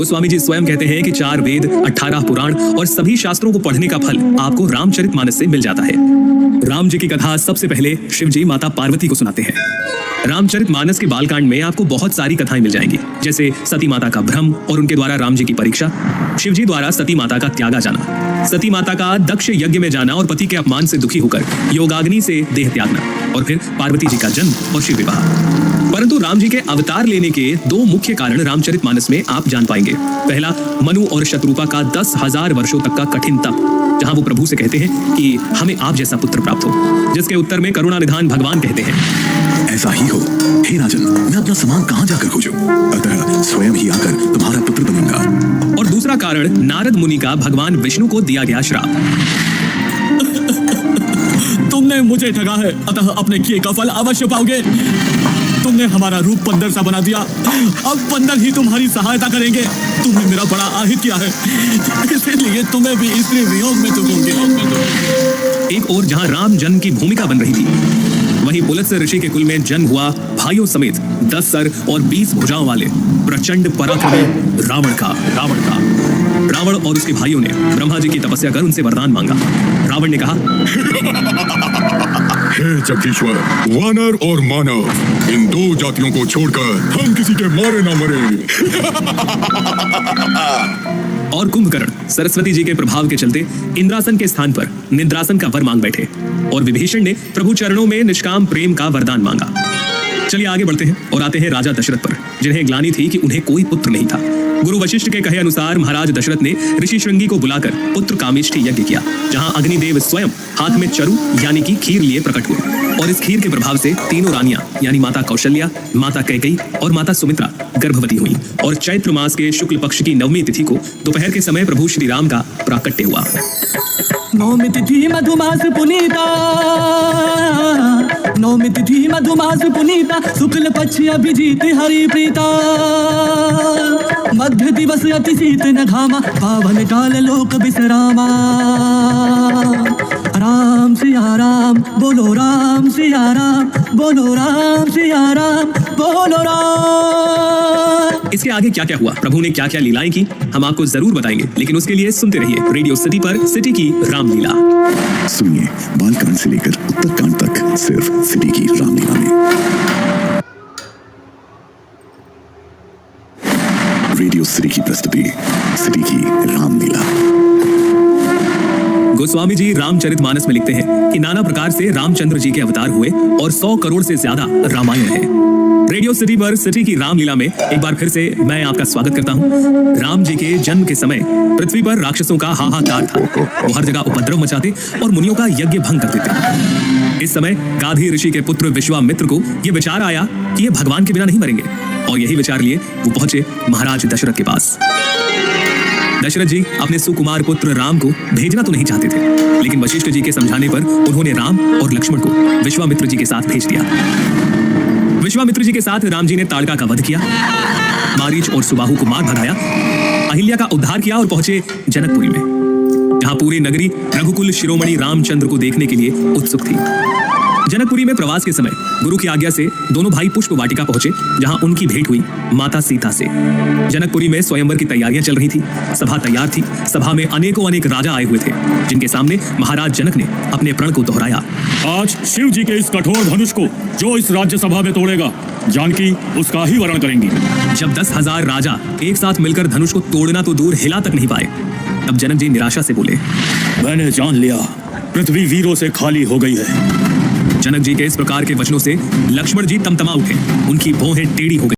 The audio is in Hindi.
गोस्वामी जी स्वयं कहते हैं कि 4 वेद, 18 पुराण और सभी शास्त्रों को पढ़ने का फल आपको रामचरितमानस से मिल जाता है। राम जी की कथा सबसे पहले शिव जी माता पार्वती को सुनाते हैं। रामचरितमानस के बालकांड में आपको बहुत सारी कथाएं मिल जाएंगी, जैसे सती माता का भ्रम और उनके द्वारा राम जी की परीक्षा, शिव जी द्वारा सती माता का त्यागा जाना, सती माता का दक्ष यज्ञ में जाना और पति के अपमान से दुखी होकर योगाग्नि से देह त्यागना, और फिर पार्वती जी का जन्म और शिव विवाह। परंतु राम जी के अवतार लेने के 2 मुख्य कारण रामचरितमानस में आप जान पाएंगे। पहला, मनु और शत्रुपा का 10,000 वर्षों तक का कठिन तप, जहां वो प्रभु से कहते हैं कि हमें आप जैसा पुत्र प्राप्त हो, जिसके उत्तर में करुणानिधान भगवान कहते हैं, ऐसा ही हो हे राजन, मैं अपना सामान कहां जाकर खोजूं? अतः स्वयं ही आकर तुम्हारा पुत्र बनूंगा। और दूसरा कारण नारद मुनि का भगवान विष्णु को दिया गया श्राप। तुमने मुझे ठगा है, अतः अपने किए का फल अवश्य पाओगे। तुमने हमारा रूप बंदर सा बना दिया, अब बंदर ही तुम्हारी सहायता करेंगे। तुमने मेरा बड़ा आहित किया है, इसलिए तुम्हें भी स्त्री वियोग में तुमोगे। एक और जहां राम जन्म की भूमिका बन रही थी, वहीं पुलत्स्य ऋषि के कुल में जन्म हुआ भाइयों समेत 10 सर और 20 भुजाओं वाले प्रचंड पराक्रमी रावण और उसके भाइयों ने ब्रह्मा जी की तपस्या कर उनसे वरदान मांगा। रावण ने कहा, हे जगदीश्वर, वानर और मानव, इन 2 जातियों को छोड़कर हम किसी के मारे ना मरे। और कुंभकर्ण सरस्वती जी के प्रभाव के चलते इंद्रासन के स्थान पर निद्रासन का वर मांग बैठे, और विभीषण ने प्रभु चरणों में निष्काम प्रेम का वरदान मांगा। चलिए आगे बढ़ते हैं और आते हैं राजा दशरथ पर, जिन्हें ग्लानि थी कि उन्हें कोई पुत्र नहीं था। गुरु वशिष्ठ के कहे अनुसार महाराज दशरथ ने ऋषि श्रृंगी को बुलाकर पुत्र कामेष्ठी यज्ञ किया, जहां अग्निदेव स्वयं हाथ में चरु यानी कि खीर लिए प्रकट हुए, और इस खीर के प्रभाव से 3 रानियां यानी माता कौशल्या, माता कैकेयी और माता सुमित्रा गर्भवती हुई, और चैत्र मास के शुक्ल पक्ष की 9वीं तिथि को दोपहर के समय प्रभु श्री राम का प्राकट्य हुआ। 9वीं तिथि मधुमास पुनीता, 9वीं तिथि मधुमास पुनीता, शुक्ल पक्ष अभिजीत हरि प्रीता, मध्य दिवस अति शीत न घामा, पावन काल लोक विश्रामा। राम सिया राम बोलो, राम सिया राम बोलो, राम सिया राम बोलो राम। इसके आगे क्या क्या हुआ, प्रभु ने क्या क्या लीलाएं की, हम आपको जरूर बताएंगे, लेकिन उसके लिए सुनते रहिए रेडियो सिटी पर सिटी की रामलीला। सुनिए बालकांड से लेकर उत्तरकांड तक सिर्फ सिटी की रामलीला में। रेडियो सिटी की प्रस्तुति सिटी की रामलीला। गोस्वामी जी रामचरितमानस में लिखते हैं कि नाना प्रकार से रामचंद्र जी के अवतार हुए और 100 करोड़ से ज्यादा रामायण है। रेडियो सिटी पर सिटी की रामलीला में एक बार फिर से मैं आपका स्वागत करता हूं। राम जी के जन्म के समय पृथ्वी पर राक्षसों का हाहाकार था। वो हर जगह उपद्रव मचाते और मुनियों का यज्ञ भंग करते थे। इस समय गाधी ऋषि के पुत्र विश्वामित्र को यह विचार आया कि ये भगवान के बिना नहीं मरेंगे, और यही विचार लिए वो पहुंचे महाराज दशरथ के पास। दशरथ जी अपने सुकुमार पुत्र राम को भेजना तो नहीं चाहते थे, लेकिन वशिष्ठ जी के समझाने पर उन्होंने राम और लक्ष्मण को विश्वामित्र जी के साथ भेज दिया। विश्वामित्र जी के साथ राम जी ने ताड़का का वध किया, मारीच और सुबाहु को मार भगाया, अहिल्या का उद्धार किया और पहुंचे जनकपुरी में, जहां पूरी नगरी रघुकुल शिरोमणि रामचंद्र को देखने के लिए उत्सुक थी। जनकपुरी में प्रवास के समय गुरु की आज्ञा से दोनों भाई पुष्प वाटिका पहुंचे, जहां उनकी भेंट हुई माता सीता से। जनकपुरी में स्वयंवर की तैयारियां चल रही थी, सभा तैयार थी। सभा में अनेक राजा आए हुए थे, जिनके सामने महाराज जनक ने अपने प्रण को दोहराया। आज शिव जी के इस कठोर धनुष को जो इस राज्य सभा में तोड़ेगा, जानकी उसका ही वरण करेंगी। जब 10,000 राजा एक साथ मिलकर धनुष को तोड़ना तो दूर हिला तक नहीं पाए, तब जनक जी निराशा से बोले, मैंने जान लिया पृथ्वी वीरों से खाली हो गई है। जनक जी के इस प्रकार के वचनों से लक्ष्मण जी तमतमा उठे, उनकी भौहें टेढ़ी हो गई।